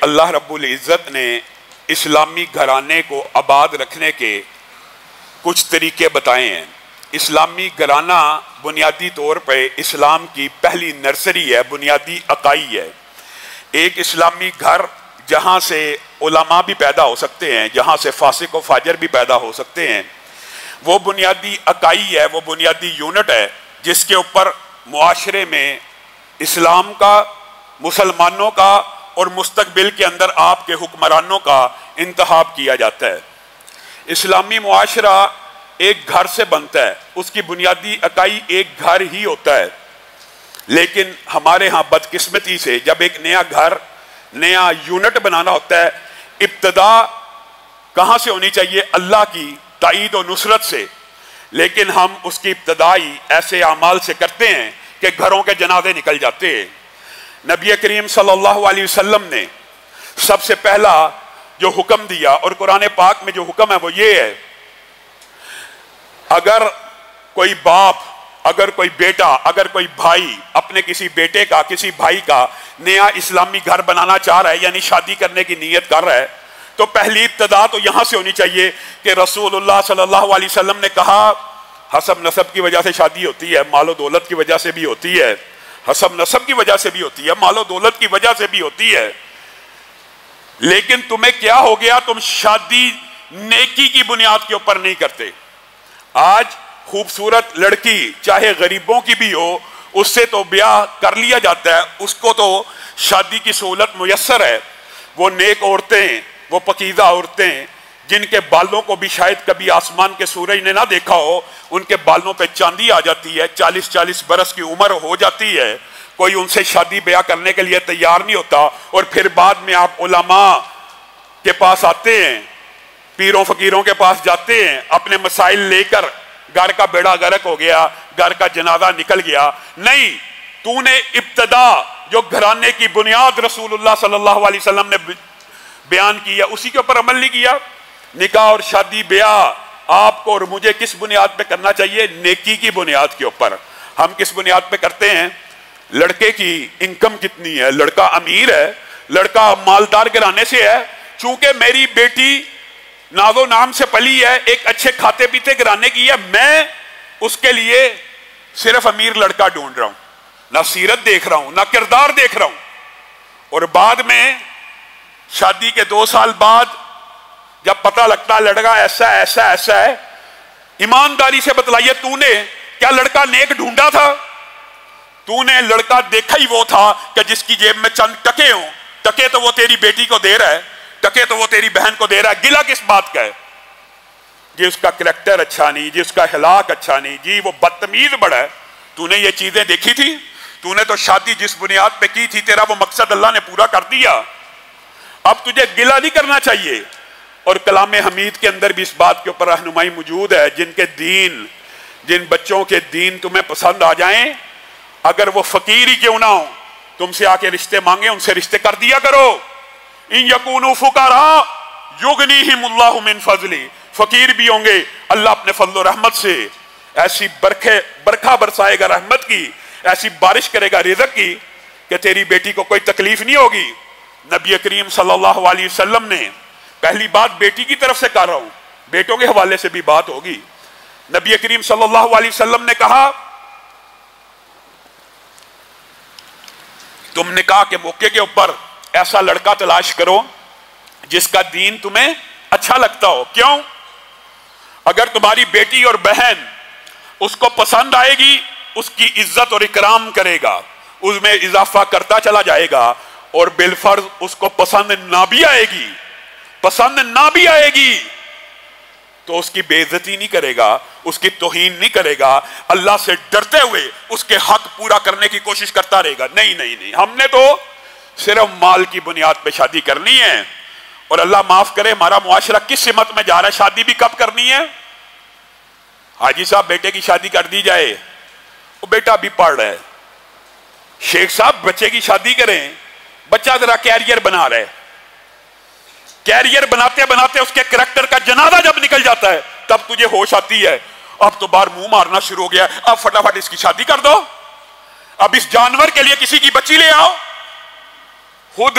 اللہ رب العزت نے اسلامی گھرانے کو آباد رکھنے کے کچھ طریقے بتائے ہیں۔ اسلامی گھرانہ بنیادی طور پہ اسلام کی پہلی نرسری ہے، بنیادی اکائی ہے۔ ایک اسلامی گھر جہاں سے علماء بھی پیدا ہو سکتے ہیں، جہاں سے فاسق و فاجر بھی پیدا ہو سکتے ہیں، وہ بنیادی اکائی ہے، وہ بنیادی یونٹ ہے جس کے اوپر معاشرے میں اسلام کا، مسلمانوں کا اور مستقبل کے اندر آپ کے حکمرانوں کا انتخاب کیا جاتا ہے۔ اسلامی معاشرہ ایک گھر سے بنتا ہے، اس کی بنیادی اکائی ایک گھر ہی ہوتا ہے، لیکن ہمارے ہاں بدقسمتی سے جب ایک نیا گھر، نیا یونٹ بنانا ہوتا ہے، ابتدا کہاں سے ہونی چاہیے؟ اللہ کی تائید و نصرت سے، لیکن ہم اس کی ابتدائی ایسے اعمال سے کرتے ہیں کہ گھروں کے جنازے نکل جاتے ہیں۔ نبی کریم صلی اللہ علیہ وسلم نے سب سے پہلا جو حکم دیا، اور قرآن پاک میں جو حکم ہے وہ یہ ہے، اگر کوئی باپ، اگر کوئی بیٹا، اگر کوئی بھائی اپنے کسی بیٹے کا، کسی بھائی کا نیا اسلامی گھر بنانا چاہ رہا ہے، یعنی شادی کرنے کی نیت کر رہا ہے، تو پہلی ابتدا تو یہاں سے ہونی چاہیے کہ رسول اللہ صلی اللہ علیہ وسلم نے کہا حسب نسب کی وجہ سے شادی ہوتی ہے، مال و دولت کی وجہ سے بھی ہوتی ہے، حسب نسب کی وجہ سے بھی ہوتی ہے، مال و دولت کی وجہ سے بھی ہوتی ہے، لیکن تمہیں کیا ہو گیا؟ تم شادی نیکی کی بنیاد کے اوپر نہیں کرتے۔ آج خوبصورت لڑکی چاہے غریبوں کی بھی ہو، اس سے تو بیاہ کر لیا جاتا ہے، اس کو تو شادی کی سہولت میسر ہے۔ وہ نیک عورتیں، وہ پاکیزہ عورتیں جن کے بالوں کو بھی شاید کبھی آسمان کے سورج نے نہ دیکھا ہو، ان کے بالوں پہ چاندی آ جاتی ہے، 40 برس کی عمر ہو جاتی ہے، کوئی ان سے شادی بیاہ کرنے کے لیے تیار نہیں ہوتا، اور پھر بعد میں آپ علماء کے پاس آتے ہیں، پیروں فقیروں کے پاس جاتے ہیں، اپنے مسائل لے کر، گھر کا بیڑا غرق ہو گیا، گھر کا جنازہ نکل گیا۔ نہیں، تو نے ابتدا جو گھرانے کی بنیاد رسول اللہ صلی اللہ علیہ وسلم نے بیان کیا، اسی کے اوپر عمل نہیں کیا۔ نکاح اور شادی بیاہ آپ کو اور مجھے کس بنیاد پہ کرنا چاہیے؟ نیکی کی بنیاد کے اوپر۔ ہم کس بنیاد پہ کرتے ہیں؟ لڑکے کی انکم کتنی ہے؟ لڑکا امیر ہے، لڑکا مالدار گھرانے سے ہے، چونکہ میری بیٹی ناز و نام سے پلی ہے، ایک اچھے کھاتے پیتے گھرانے کی ہے، میں اس کے لیے صرف امیر لڑکا ڈھونڈ رہا ہوں، نہ سیرت دیکھ رہا ہوں، نہ کردار دیکھ رہا ہوں، اور بعد میں شادی کے 2 سال بعد جب پتہ لگتا لڑکا ایسا ایسا ایسا ہے، ایمانداری سے بتلائیے، تو نے کیا لڑکا نیک ڈھونڈا تھا؟ تو نے لڑکا دیکھا ہی وہ تھا کہ جس کی جیب میں چند ٹکے ہوں، ٹکے تو وہ تیری بیٹی کو دے رہا ہے، ٹکے تو وہ تیری بہن کو دے رہا ہے، گلہ کس بات کا ہے؟ جی اس کا کریکٹر اچھا نہیں، جی اس کا اخلاق اچھا نہیں، جی وہ بدتمیز بڑا ہے۔ تو نے یہ چیزیں دیکھی تھی؟ تو نے تو شادی جس بنیاد پہ کی تھی، تیرا وہ مقصد اللہ نے پورا کر دیا، اب تجھے گلہ نہیں کرنا چاہیے۔ اور کلام حمید کے اندر بھی اس بات کے اوپر رہنمائی موجود ہے، جن بچوں کے دین تمہیں پسند آ جائیں، اگر وہ فقیر ہی کیوں نہ ہو، تم سے آ کے رشتے مانگے، ان سے رشتے کر دیا کرو۔ ان یکونوا فقراء یغنیہم اللہ من فضلہ، فقیر بھی ہوں گے، اللہ اپنے فضل و رحمت سے ایسی برکھا برسائے گا رحمت کی، ایسی بارش کرے گا رزق کی کہ تیری بیٹی کو کوئی تکلیف نہیں ہوگی۔ نبی کریم صلی اللہ علیہ وسلم نے، پہلی بات بیٹی کی طرف سے کر رہا ہوں، بیٹوں کے حوالے سے بھی بات ہوگی، نبی کریم صلی اللہ علیہ وسلم نے کہا تم نکاح کے موقع کے اوپر ایسا لڑکا تلاش کرو جس کا دین تمہیں اچھا لگتا ہو۔ کیوں؟ اگر تمہاری بیٹی اور بہن اس کو پسند آئے گی، اس کی عزت اور اکرام کرے گا، اس میں اضافہ کرتا چلا جائے گا، اور بالفرض اس کو پسند نہ بھی آئے گی تو اس کی بے عزتی نہیں کرے گا، اس کی توہین نہیں کرے گا، اللہ سے ڈرتے ہوئے اس کے حق پورا کرنے کی کوشش کرتا رہے گا۔ نہیں، ہم نے تو صرف مال کی بنیاد پہ شادی کرنی ہے، اور اللہ معاف کرے ہمارا معاشرہ کس سمت میں جا رہا ہے۔ شادی بھی کب کرنی ہے؟ حاجی صاحب بیٹے کی شادی کر دی جائے، وہ بیٹا بھی پڑھ رہا ہے، شیخ صاحب بچے کی شادی کریں، بچہ ذرا کیریئر بنا رہا ہے، کیریئر بناتے بناتے اس کے کریکٹر کا جنازہ جب نکل جاتا ہے تب تجھے ہوش آتی ہے، اب تو بار منہ مارنا شروع ہو گیا، اب فٹافٹ اس کی شادی کر دو، اب اس جانور کے لیے کسی کی بچی لے آؤ۔ خود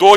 2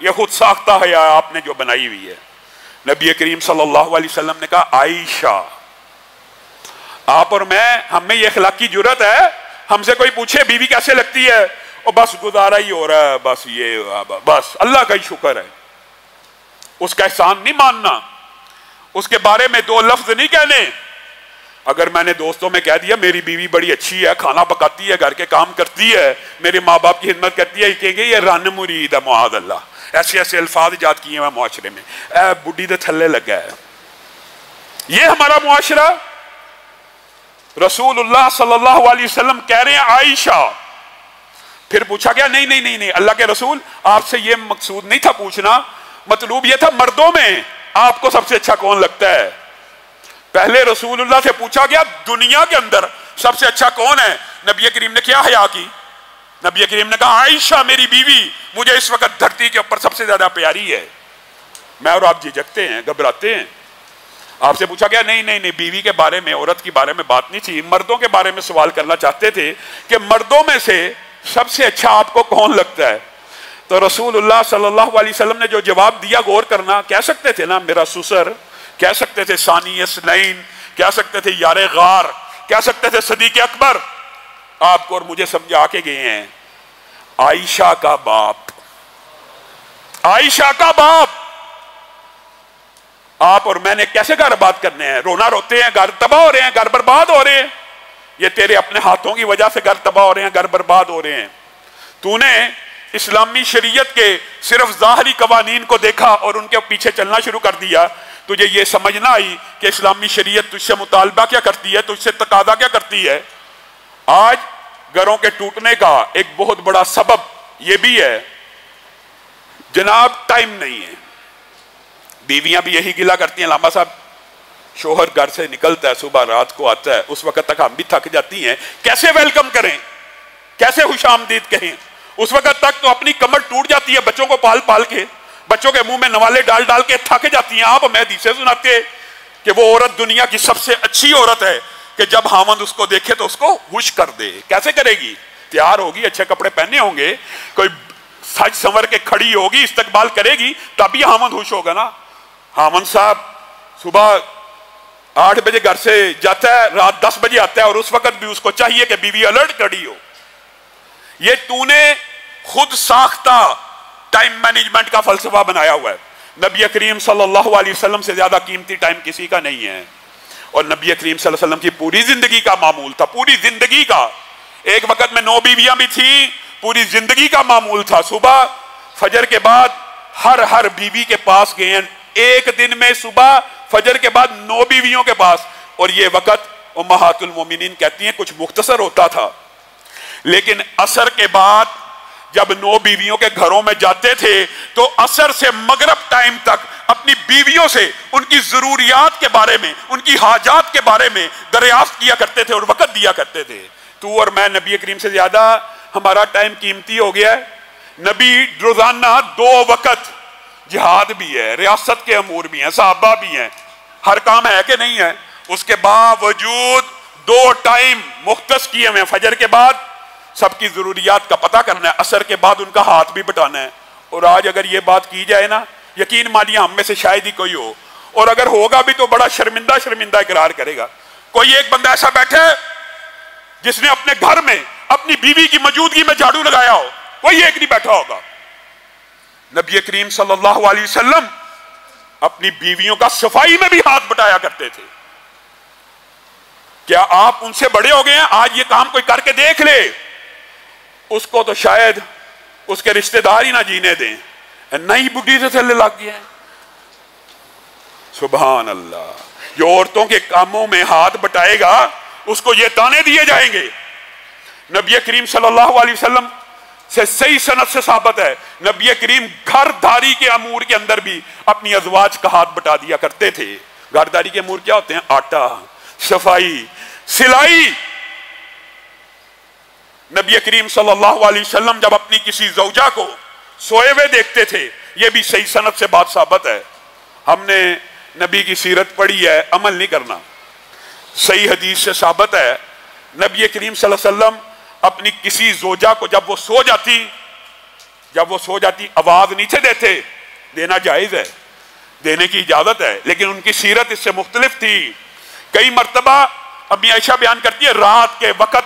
یہ خود ساختہ حیا آپ نے جو بنائی ہوئی ہے. نبی کریم صلی اللہ علیہ وسلم نے کہا عائشہ آپ اور میں, ہم میں یہ اخلاقی جرت ہے, ہم سے کوئی پوچھے بیوی کیسے لگتی ہے, اور بس گزارا ہی ہو رہا ہے, بس یہ بس اللہ کا ہی شکر ہے, اس کا احسان نہیں ماننا, اس کے بارے میں دو لفظ نہیں کہنے. اگر میں نے دوستوں میں کہہ دیا میری بیوی بڑی اچھی ہے, کھانا پکاتی ہے, گھر کے کام کرتی ہے, میرے ماں باپ کی خدمت کرتی ہے, یہ کہیں گے یہ رن مرید ہے معاذ اللہ, ایسے ایسے الفاظ ایجاد کیے ہیں معاشرے میں, اے بڈی دے تھلے لگا ہے. یہ ہمارا معاشرہ. رسول اللہ صلی اللہ علیہ وسلم کہہ رہے ہیں عائشہ. پھر پوچھا گیا نہیں نہیں نہیں نہیں اللہ کے رسول آپ سے یہ مقصود نہیں تھا پوچھنا, مطلوب یہ تھا مردوں میں آپ کو سب سے اچھا کون لگتا ہے. پہلے رسول اللہ سے پوچھا گیا دنیا کے اندر سب سے اچھا کون ہے. نبی کریم نے کیا حیا کی, نبی کریم نے کہا عائشہ میری بیوی مجھے اس وقت دھرتی کے اوپر سب سے زیادہ پیاری ہے. میں اور آپ جھجکتے ہیں, گھبراتے ہیں. آپ سے پوچھا گیا نہیں نہیں نہیں بیوی کے بارے میں, عورت کے بارے میں بات نہیں تھی, مردوں کے بارے میں سوال کرنا چاہتے تھے کہ مردوں میں سے سب سے اچھا آپ کو کون لگتا ہے. تو رسول اللہ صلی اللہ علیہ وسلم نے جو جواب دیا غور کرنا. کہہ سکتے تھے نا میرا سسر, کہہ سکتے تھے ثانی اثنین, کہہ سکتے تھے یار غار, کہہ سکتے تھے صدیق اکبر. آپ کو اور مجھے سمجھا کے گئے ہیں عائشہ کا باپ, عائشہ کا باپ. آپ اور میں نے کیسے گھر برباد کرنے ہیں, رونا روتے ہیں, گھر تباہ ہو رہے ہیں, گھر برباد ہو رہے ہیں. یہ تیرے اپنے ہاتھوں کی وجہ سے گھر تباہ ہو رہے ہیں, گھر برباد ہو رہے ہیں. تو نے اسلامی شریعت کے صرف ظاہری قوانین کو دیکھا اور ان کے پیچھے چلنا شروع کر دیا. تجھے یہ سمجھ نہ آئی کہ اسلامی شریعت تجھ سے مطالبہ کیا کرتی ہے, تجھ سے تقاضا کیا کرتی ہے. آج گھروں کے ٹوٹنے کا ایک بہت بڑا سبب یہ بھی ہے جناب ٹائم نہیں ہے. بیویاں بھی یہی گلہ کرتی ہیں لاما صاحب شوہر گھر سے نکلتا ہے, صبح رات کو آتا ہے, اس وقت تک ہم بھی تھک جاتی ہیں, کیسے ویلکم کریں, کیسے خوش آمدید کہیں. اس وقت تک تو اپنی کمر ٹوٹ جاتی ہے بچوں کو پال پال کے, بچوں کے منہ میں نوالے ڈال ڈال کے تھک جاتی ہیں. آپ ہمیں حدیثیں سناتے کہ وہ عورت دنیا کی سب سے اچھی عورت ہے کہ جب خاوند اس کو دیکھے تو اس کو خوش کر دے. کیسے کرے گی, تیار ہوگی, اچھے کپڑے پہنے ہوں گے, کوئی سج سنور کے کھڑی ہوگی, استقبال کرے گی, تبھی خاوند خوش ہوگا نا. خاوند صاحب صبح 8 بجے گھر سے جاتا ہے, رات 10 بجے آتا ہے, اور اس وقت بھی اس کو چاہیے کہ بیوی الرٹ کھڑی ہو. یہ تو نے خود ساختہ ٹائم مینجمنٹ کا فلسفہ بنایا ہوا ہے. نبی کریم صلی اللہ علیہ وسلم سے زیادہ قیمتی ٹائم کسی کا نہیں ہے. اور نبی کریم صلی اللہ علیہ وسلم کی پوری زندگی کا معمول تھا, پوری زندگی کا. ایک وقت میں 9 بیویاں بھی تھیں, پوری زندگی کا معمول تھا. صبح فجر کے بعد ہر بیوی کے پاس گئے ہیں, ایک دن میں صبح فجر کے بعد 9 بیویوں کے پاس. اور یہ وقت امہات المومنین کہتی ہیں کچھ مختصر ہوتا تھا, لیکن عصر کے بعد جب 9 بیویوں کے گھروں میں جاتے تھے تو عصر سے مغرب ٹائم تک اپنی بیویوں سے ان کی ضروریات کے بارے میں, ان کی حاجات کے بارے میں دریافت کیا کرتے تھے اور وقت دیا کرتے تھے. تو اور میں نبی کریم سے زیادہ ہمارا ٹائم قیمتی ہو گیا ہے. نبی روزانہ 2 وقت, جہاد بھی ہے, ریاست کے امور بھی ہیں, صحابہ بھی ہیں, ہر کام ہے کہ نہیں ہے, اس کے باوجود 2 ٹائم مختص کیے ہوئے ہیں. فجر کے بعد سب کی ضروریات کا پتہ کرنا ہے, عصر کے بعد ان کا ہاتھ بھی بٹانا ہے. اور آج اگر یہ بات کی جائے نا, یقین مانیے ہم میں سے شاید ہی کوئی ہو, اور اگر ہوگا بھی تو بڑا شرمندہ اقرار کرے گا. کوئی ایک بندہ ایسا بیٹھے جس نے اپنے گھر میں اپنی بیوی کی موجودگی میں جھاڑو لگایا ہو, کوئی ایک نہیں بیٹھا ہوگا. نبی کریم صلی اللہ علیہ وسلم اپنی بیویوں کا صفائی میں بھی ہاتھ بٹایا کرتے تھے. کیا آپ ان سے بڑے ہو گئے ہیں؟ آج یہ کام کوئی کر کے دیکھ لے, اس کو تو شاید اس کے رشتہ دار ہی نہ جینے دیں, نئی بڈھی سے تھلے لگ گئے ہیں. سبحان اللہ. جو عورتوں کے کاموں میں ہاتھ بٹائے گا اس کو یہ تانے دیے جائیں گے. نبی کریم صلی اللہ علیہ وسلم سے صحیح سند سے ثابت ہے, نبی کریم گھر داری کے امور کے اندر بھی اپنی ازواج کا ہاتھ بٹا دیا کرتے تھے. گھر داری کے امور کیا ہوتے ہیں؟ آٹا, صفائی, سلائی. نبی کریم صلی اللہ علیہ وسلم جب اپنی کسی زوجہ کو سوئے ہوئے دیکھتے تھے, یہ بھی صحیح سند سے بات ثابت ہے. ہم نے نبی کی سیرت پڑھی ہے, عمل نہیں کرنا. صحیح حدیث سے ثابت ہے نبی کریم صلی اللہ علیہ وسلم اپنی کسی زوجہ کو جب وہ سو جاتی, جب وہ سو جاتی آواز نیچے دیتے، دینا جائز ہے، دینے کی اجازت ہے، لیکن ان کی سیرت اس سے مختلف تھی۔ کئی مرتبہ امی عائشہ بیان کرتی ہے رات کے وقت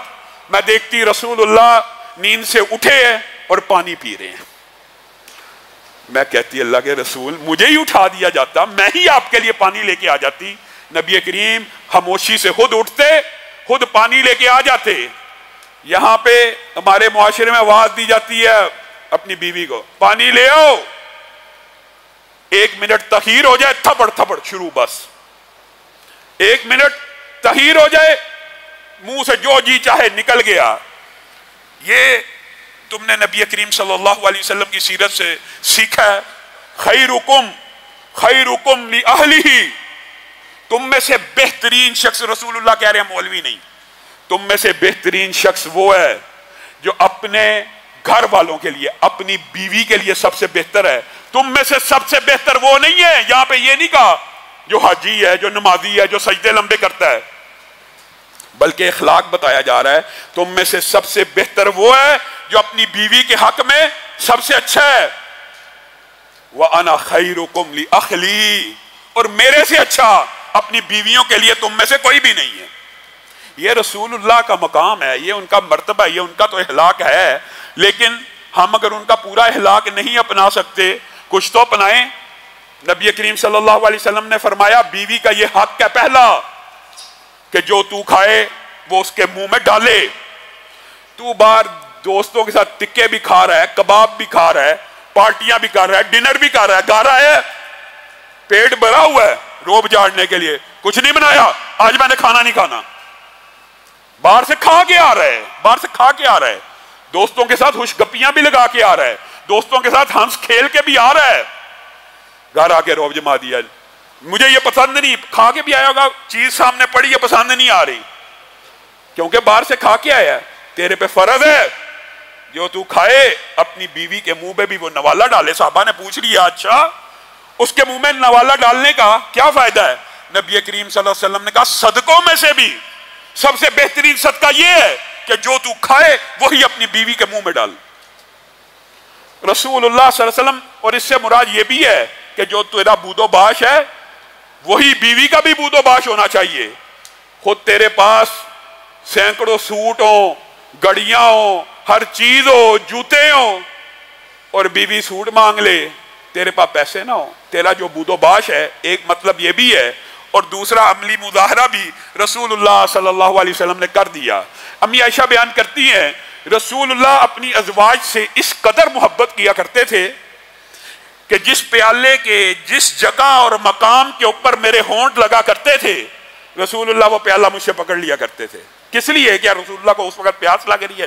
میں دیکھتی رسول اللہ نیند سے اٹھے ہیں اور پانی پی رہے ہیں۔ میں کہتی اللہ کے رسول مجھے ہی اٹھا دیا جاتا، میں ہی آپ کے لیے پانی لے کے آ جاتی۔ نبی کریم خاموشی سے خود اٹھتے، خود پانی لے کے آ جاتے۔ یہاں پہ ہمارے معاشرے میں آواز دی جاتی ہے اپنی بیوی کو پانی لے آؤ، 1 منٹ تخیر ہو جائے تھپڑ تھپڑ شروع، بس 1 منٹ تخیر ہو جائے منہ سے جو جی چاہے نکل گیا۔ یہ تم نے نبی کریم صلی اللہ علیہ وسلم کی سیرت سے سیکھا ہے۔ خیرکم لأہلہ، تم میں سے بہترین شخص، رسول اللہ کہہ رہے ہیں مولوی نہیں، تم میں سے بہترین شخص وہ ہے جو اپنے گھر والوں کے لیے، اپنی بیوی کے لیے سب سے بہتر ہے۔ تم میں سے سب سے بہتر وہ نہیں ہے، یہاں پہ یہ نہیں کہا جو حاجی ہے، جو نمازی ہے، جو سجدے لمبے کرتا ہے، بلکہ اخلاق بتایا جا رہا ہے تم میں سے سب سے بہتر وہ ہے جو اپنی بیوی کے حق میں سب سے اچھا ہے۔ وَأَنَا خَيْرُكُمْ لِأَخْلِي، اور میرے سے اچھا اپنی بیویوں کے لیے تم میں سے کوئی بھی نہیں ہے۔ یہ رسول اللہ کا مقام ہے، یہ ان کا مرتبہ، یہ ان کا تو اخلاق ہے، لیکن ہم اگر ان کا پورا اخلاق نہیں اپنا سکتے کچھ تو اپنائیں۔ نبی کریم صلی اللہ علیہ وسلم نے فرمایا بیوی کا یہ حق ہے پہلا کہ جو تو کھائے وہ اس کے منہ میں ڈالے۔ تو باہر دوستوں کے ساتھ ٹکے بھی کھا رہا ہے، کباب بھی کھا رہا ہے، پارٹیاں بھی کر رہا ہے، ڈنر بھی کر رہا ہے، گا رہا ہے، پیٹ بھرا ہوا ہے، روب جاڑنے کے لیے کچھ نہیں بنایا، آج میں نے کھانا نہیں کھانا، باہر سے کھا کے آ رہا ہے، باہر سے کھا کے آ رہا ہے، دوستوں کے ساتھ خوش گپیاں بھی لگا کے آ رہا ہے، دوستوں کے ساتھ ہنس کھیل کے بھی آ رہا ہے، گھر آ کے روب جما دیا، مجھے یہ پسند نہیں، کھا کے بھی آیا ہوگا، چیز سامنے پڑی یہ پسند نہیں آ رہی، کیونکہ باہر سے کھا کے آیا ہے۔ تیرے پہ فرض ہے جو تو کھائے اپنی بیوی کے منہ میں بھی وہ نوالا ڈالے۔ صحابہ نے پوچھ لیا اچھا اس کے منہ میں نوالا ڈالنے کا کیا فائدہ ہے؟ نبی کریم صلی اللہ علیہ وسلم نے کہا صدقوں میں سے بھی سب سے بہترین صدقہ یہ ہے کہ جو تو کھائے وہی اپنی بیوی کے منہ میں ڈال۔ رسول اللہ صلی اللہ علیہ وسلم، اور اس سے مراد یہ بھی ہے کہ جو تیرا بود و باش ہے وہی بیوی کا بھی بود و باش ہونا چاہیے۔ خود تیرے پاس سینکڑوں سوٹ ہوں، گڑیاں ہوں، ہر چیز ہو، جوتے ہوں، اور بیوی سوٹ مانگ لے، تیرے پاس پیسے نہ ہو، تیرا جو بود و باش ہے، ایک مطلب یہ بھی ہے، اور دوسرا عملی مظاہرہ بھی رسول اللہ صلی اللہ علیہ وسلم نے کر دیا۔ امی عائشہ بیان کرتی ہیں رسول اللہ اپنی ازواج سے اس قدر محبت کیا کرتے تھے کہ جس پیالے کے جس جگہ اور مقام کے اوپر میرے ہونٹ لگا کرتے تھے رسول اللہ وہ پیالہ مجھ سے پکڑ لیا کرتے تھے۔ کس لیے؟ کیا رسول اللہ کو اس وقت پیاس لگ رہی ہے؟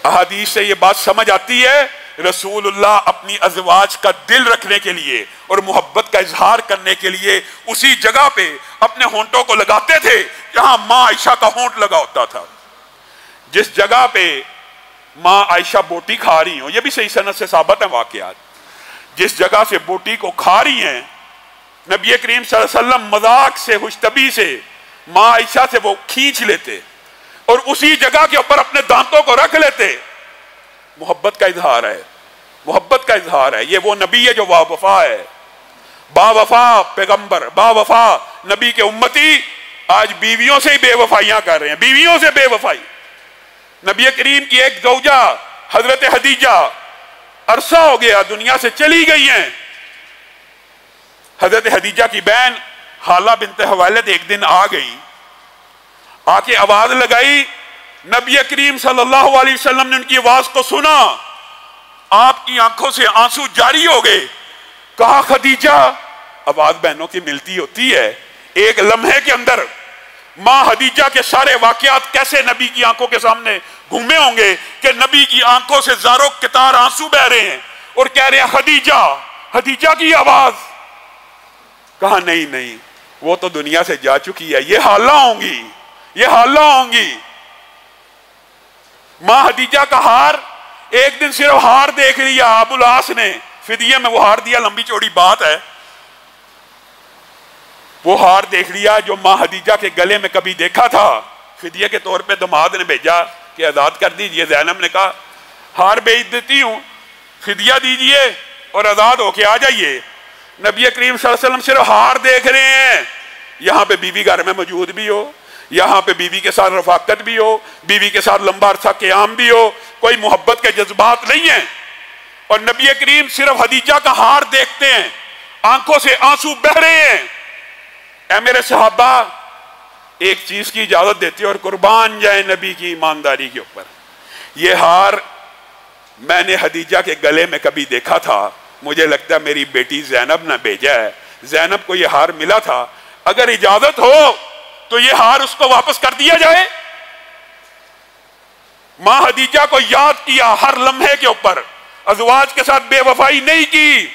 احادیث سے یہ بات سمجھ آتی ہے رسول اللہ اپنی ازواج کا دل رکھنے کے لیے اور محبت کا اظہار کرنے کے لیے اسی جگہ پہ اپنے ہونٹوں کو لگاتے تھے جہاں ماں عائشہ کا ہونٹ لگا ہوتا تھا۔ جس جگہ پہ ماں عائشہ بوٹی کھا رہی ہوں، یہ بھی صحیح سند سے ثابت ہے واقعات، جس جگہ سے بوٹی کو کھا رہی ہیں نبی کریم صلی اللہ علیہ وسلم مذاق سے خوش طبعی سے ماں عائشہ سے وہ کھینچ لیتے اور اسی جگہ کے اوپر اپنے دانتوں کو رکھ لیتے۔ محبت کا اظہار ہے، محبت کا اظہار ہے۔ یہ وہ نبی ہے جو با وفا ہے، با وفا پیغمبر، با وفا نبی کے امتی آج بیویوں سے ہی بے وفائیاں کر رہے ہیں، بیویوں سے بے وفائی۔ نبی کریم کی ایک زوجہ حضرت خدیجہ عرصہ ہو گیا دنیا سے چلی گئی ہیں۔ حضرت خدیجہ کی بہن حالہ بنت خویلد ایک دن آ گئی، آ کے آواز لگائی، نبی کریم صلی اللہ علیہ وسلم نے ان کی آواز کو سنا، آپ کی آنکھوں سے آنسو جاری ہو گئے۔ کہا خدیجہ، آواز بہنوں کی ملتی ہوتی ہے، ایک لمحے کے اندر ماں خدیجہ کے سارے واقعات کیسے نبی کی آنکھوں کے سامنے گھومے ہوں گے کہ نبی کی آنکھوں سے زاروں قطار آنسو بہ رہے ہیں اور کہہ رہے ہیں خدیجہ، خدیجہ کی آواز۔ کہا نہیں نہیں، وہ تو دنیا سے جا چکی ہے، یہ حالہ ہوں گی، یہ حالہ ہوں گی۔ ماں خدیجہ کا ہار، ایک دن صرف ہار دیکھ لیا ابو العاص نے، فدیے میں وہ ہار دیا، لمبی چوڑی بات ہے، وہ ہار دیکھ لیا جو ماں خدیجہ کے گلے میں کبھی دیکھا تھا، فدیے کے طور پہ داماد نے بھیجا کہ آزاد کر دیجئے۔ زینب نے کہا ہار بیچ دیتی ہوں، فدیہ دیجئے اور آزاد ہو کے آ جائیے۔ نبی کریم صلی اللہ علیہ وسلم صرف ہار دیکھ رہے ہیں، یہاں پہ بیوی گھر میں موجود بھی ہو، یہاں پہ بیوی کے ساتھ رفاقت بھی ہو، بیوی کے ساتھ لمبا عرصہ قیام بھی ہو، کوئی محبت کے جذبات نہیں ہیں، اور نبی کریم صرف خدیجہ کا ہار دیکھتے ہیں، آنکھوں سے آنسو بہہ رہے ہیں۔ اے میرے صحابہ، ایک چیز کی اجازت دیتے اور قربان جائیں نبی کی ایمانداری کے اوپر، یہ ہار میں نے خدیجہ کے گلے میں کبھی دیکھا تھا، مجھے لگتا ہے میری بیٹی زینب نے بھیجا ہے، زینب کو یہ ہار ملا تھا، اگر اجازت ہو تو یہ ہار اس کو واپس کر دیا جائے۔ ماں خدیجہ کو یاد کیا ہر لمحے کے اوپر، ازواج کے ساتھ بے وفائی نہیں کی۔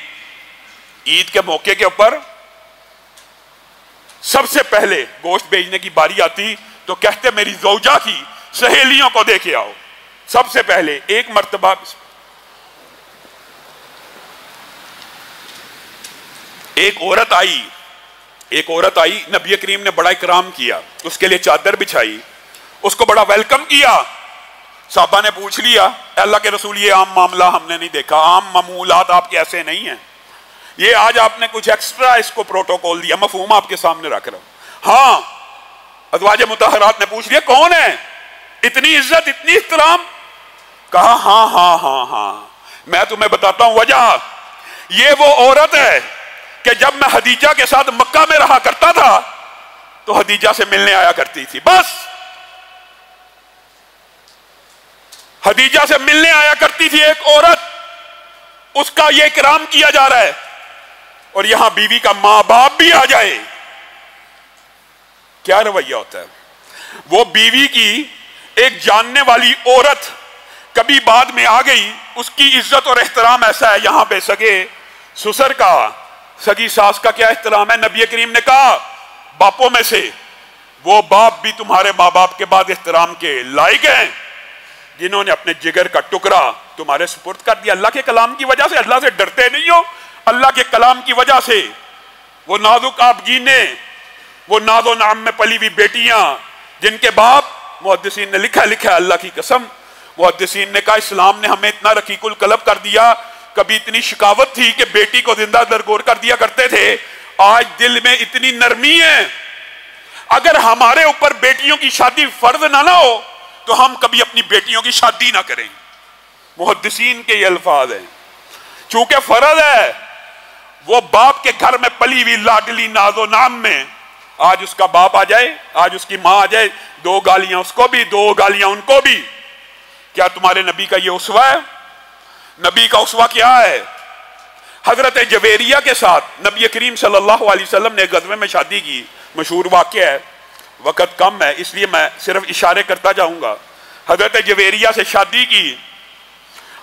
عید کے موقع کے اوپر سب سے پہلے گوشت بھیجنے کی باری آتی تو کہتے میری زوجہ کی سہیلیوں کو دے کے آؤ۔ سب سے پہلے ایک مرتبہ ایک عورت آئی، نبی کریم نے بڑا اکرام کیا، اس کے لیے چادر بچھائی، اس کو بڑا ویلکم کیا۔ صحابہ نے پوچھ لیا اے اللہ کے رسول، یہ عام معاملہ ہم نے نہیں دیکھا، عام معمولات آپ کے ایسے نہیں ہیں، یہ آج آپ نے کچھ ایکسٹرا اس کو پروٹوکول دیا، مفہوم آپ کے سامنے رکھ رہا ہوں۔ ہاں، ازواج مطہرات نے پوچھ لیا کون ہے، اتنی عزت اتنی احترام؟ کہا ہاں میں تمہیں بتاتا ہوں وجہ، یہ وہ عورت ہے کہ جب میں خدیجہ کے ساتھ مکہ میں رہا کرتا تھا تو خدیجہ سے ملنے آیا کرتی تھی، بس خدیجہ سے ملنے آیا کرتی تھی ایک عورت، اس کا یہ اکرام کیا جا رہا ہے، اور یہاں بیوی کا ماں باپ بھی آ جائے، کیا رویہ ہوتا ہے؟ وہ بیوی کی ایک جاننے والی عورت کبھی بعد میں آ گئی، اس کی عزت اور احترام ایسا ہے، یہاں پہ سگے سسر کا، سگی ساس کا کیا احترام ہے؟ نبی کریم نے کہا باپوں میں سے وہ باپ بھی تمہارے ماں باپ کے بعد احترام کے لائق ہیں جنہوں نے اپنے جگر کا ٹکڑا تمہارے سپرد کر دیا، اللہ کے کلام کی وجہ سے۔ اللہ سے ڈرتے نہیں ہو؟ اللہ کے کلام کی وجہ سے وہ نازک آپ جینے، وہ ناز و نعم میں پلی ہوئی بیٹیاں جن کے باپ، محدثین نے لکھا اللہ کی قسم، محدثین نے کہا اسلام نے ہمیں اتنا رقیق القلب کر دیا، کبھی اتنی شکاوت تھی کہ بیٹی کو زندہ درگور کر دیا کرتے تھے، آج دل میں اتنی نرمی ہے، اگر ہمارے اوپر بیٹیوں کی شادی فرض نہ ہو تو ہم کبھی اپنی بیٹیوں کی شادی نہ کریں۔ محدثین کے یہ الفاظ ہیں، چونکہ فرض ہے، وہ باپ کے گھر میں پلی ہوئی لاڈلی ناز و نام میں آج اس کا باپ آ جائے، آج اس کی ماں آ جائے، دو گالیاں اس کو بھی، دو گالیاں ان کو بھی، کیا تمہارے نبی کا یہ اسوہ ہے؟ نبی کا اسوہ کیا ہے؟ حضرت جویریہ کے ساتھ نبی کریم صلی اللہ علیہ وسلم نے غزوے میں شادی کی، مشہور واقعہ ہے، وقت کم ہے اس لیے میں صرف اشارے کرتا جاؤں گا۔ حضرت جویریہ سے شادی کی،